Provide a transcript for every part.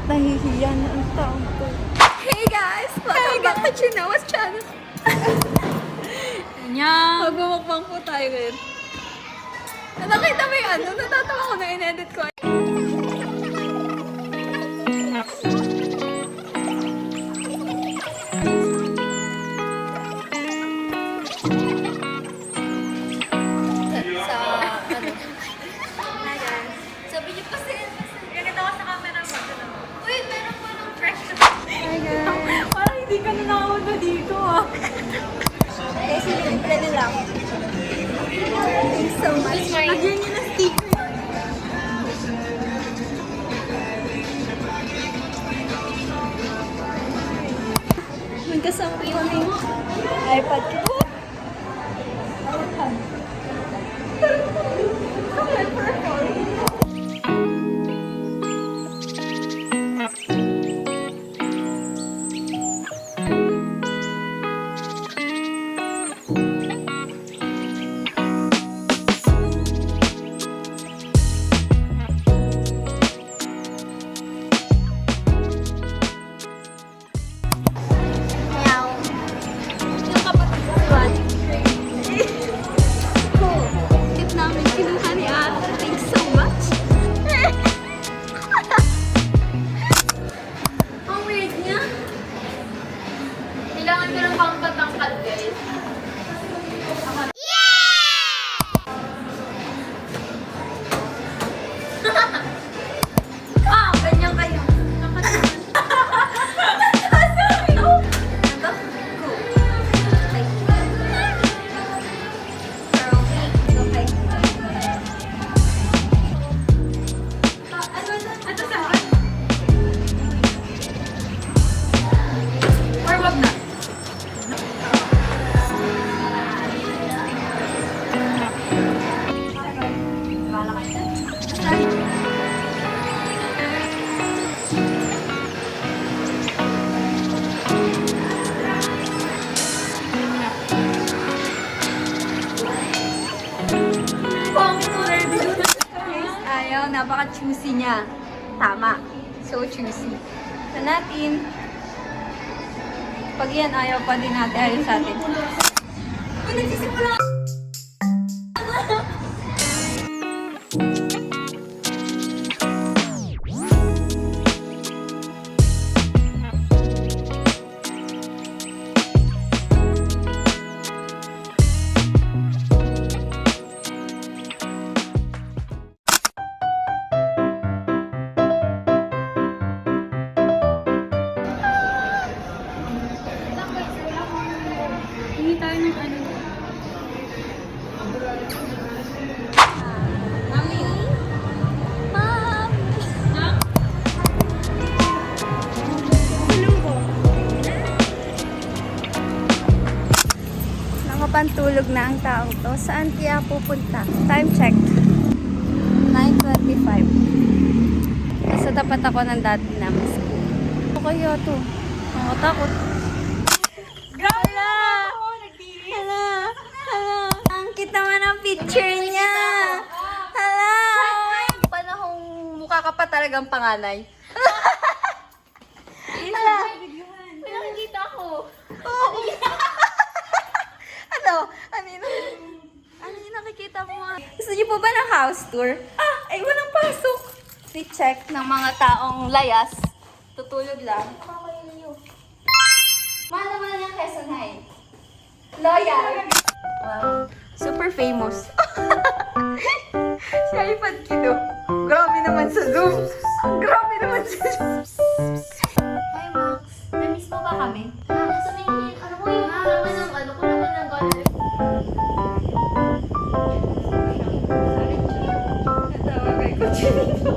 Nahihiya na ang taong to. Hey guys! Welcome back to Chinawas channel. Yan. Magmumukbang po tayo ngayon. Nakita mo yung ano? Natatawa ko na in-edit ko. Sabi niyo pa sin. Ganito ako sa camera mo. Uy, meron pa ng fresh na. Hi guys. Parang hindi ka na nakauna dito ah. Kasi libre nila ako. Thank you so much. Lagyan niyo ng sticker. Magkasama kami iPad ko. Kailangan ko ng pangkatangkad, guys. Ah, ganyan kayo. Ito sa akin. Or wag na. Ayaw, napaka-choosy niya. Tama. So choosy. Sa natin. Pag yan, ayaw pa din natin. Ayaw sa atin. Uy, nagsisimula! Hindi tayo ng ano. Mami? Mom! Nakapantulog na ang tao to. Saan kaya pupunta? Time check. 9:25. Nasa tapat ako ng dati namin school. Ano kaya to? Nakatakot. Hala! Hala! Hala! Ang cute naman ang picture niya! Hala! Panahong mukha ka pa talagang panganay. Hala! May nakikita ko. Oo. Ano? Ano yung nakikita mo? Gusto niyo po ba ng house tour? Ah! Ay, walang pasok! I-check ng mga taong layas. Tutulog lang. Mahal naman yung Quezon High. Loyal. Wow. Super famous. Si iPad Kido. Grabe naman sa Zoom. Grabe naman sa Zoom. Hi, Max. Na-miss mo ba kami? Sabihin, ano ko yung kulaman ng ano, kulaman ng gano'n. Natawa kay Kuchinito.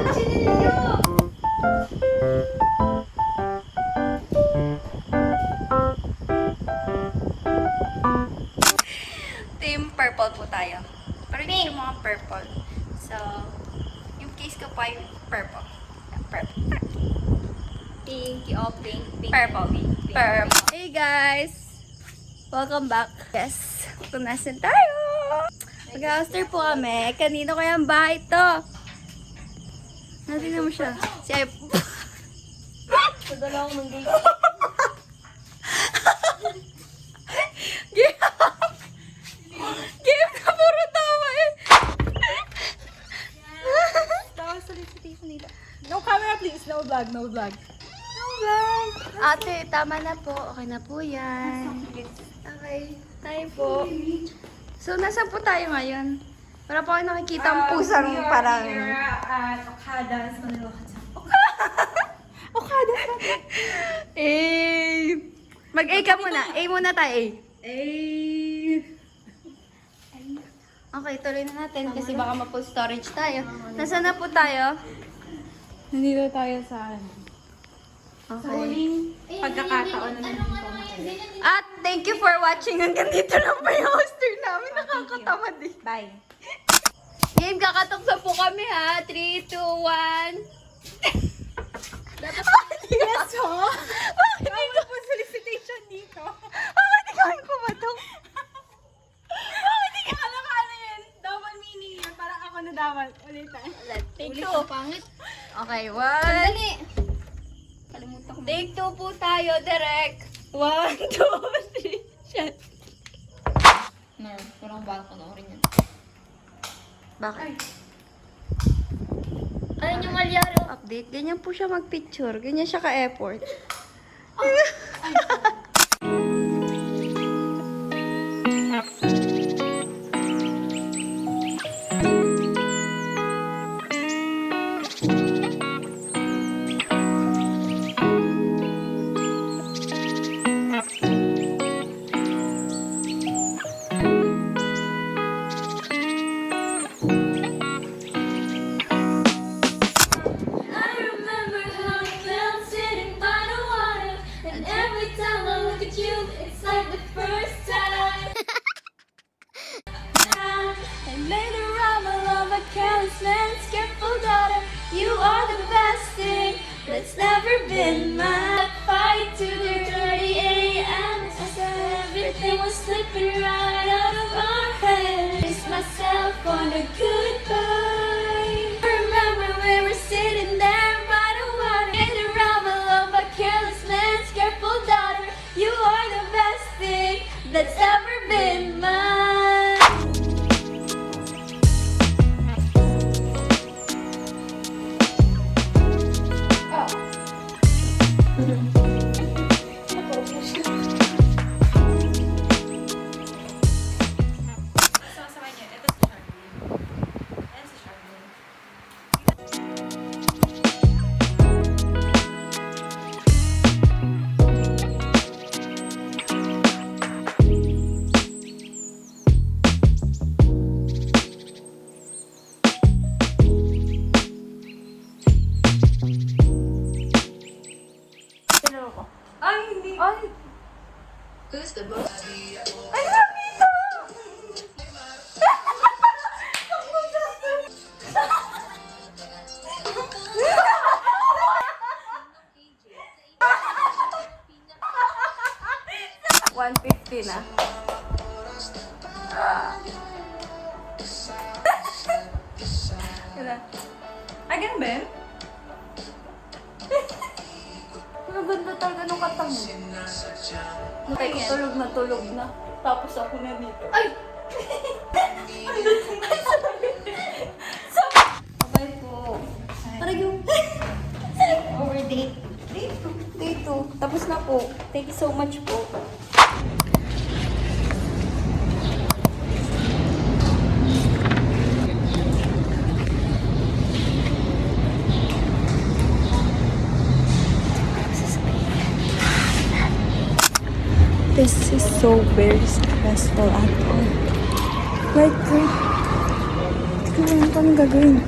Kuchinito! Team purple po tayo. Pero hindi yung mga purple. So, yung case ko pa yung purple. Purple. Pink, oh, pink, pink. Purple. Purple. Hey guys! Welcome back. Yes, punasan tayo! Mag-house tour po kami. Kanino kaya ang bahay to? Natin mo siya. Si Ay... Padala ako ng gate. Game! Game na puro tawa eh! Tapos solicitation nila. No camera please. No vlog. No vlog. Ate, tama na po. Okay na po yan. Okay, tayo po. So, nasaan po tayo ngayon? Wala po kayo nakikita ang pusang parang... At Okada's Manila. Eh... Mag-A ka muna. A muna tayo, A. Okay, tuloy na natin kasi baka ma-full storage tayo. Nasaan na po tayo? Nandito tayo sa Okay. pagkakataon na nandito. At thank you for watching. Hanggang dito lang pa yung hoster namin. Nakakatamad eh. Bye. Game, kakatukso po kami ha. 3, 2, 1. Yes, ho? Bakit Bawal po solicitation dito. Bakit di kami kumatok? Alam ka ano yan? Double meaning yun. Parang ako na dapat. Ulit tayo. Take 2. Pangit. Okay, 1. Dali. Kalimutan ko. Take 2 po tayo, direct. 1, 2, 3. Shit. No, parang bala ko na rin yan. Bakit? Ano yung malyari? Update. Ganyan po siya mag-picture. Ganyan siya ka-effort. I remember how it felt sitting by the water, and every time I look at you, it's like the first time. And later on, my love, a careless man's careful daughter. You are the best thing that's never been mine. Fight to the 30 a.m. as everything was slipping right out of our hands. Kiss myself on a goodbye. Remember we were sitting there by the water. And around my love, a careless man's careful daughter. You are the best thing that's ever been mine. Sasakay niya. Ito si Charlie. Ayan si Charlie. Sino ko? Ay, hindi. Ay! Ay, nakita! 150 na. Ay, ganun ba yun? Ang ganda talaga nung kanta mo. Natay ko tulog na. Tapos ako na dito. Ay! Abay po. Parang yung overdate. Day 2. Tapos na po. Thank you so much po. This is so very stressful at all. Like, ano kami gagawin?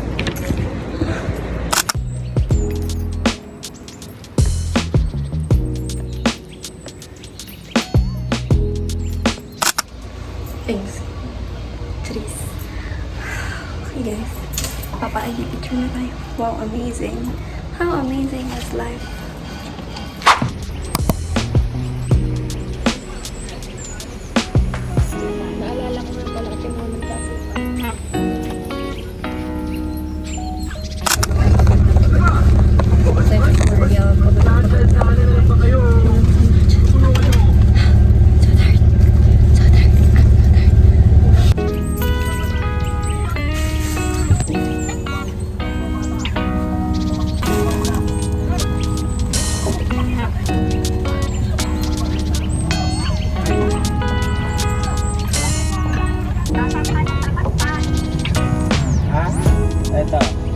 Thanks. Trees. Okay guys, papa-ID picture na tayo. Wow, amazing. How amazing is life? Naalala ko na pala ito moment dati. Ito.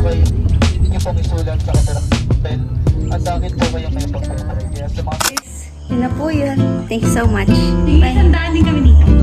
Okay, hindi niyo pong isulat sa katarang pen. At sa akin po kayong may pagpapakalay. Kaya sa mga Yun na po yun. Thank you so much. Sige, Bye. sandaan din kami dito.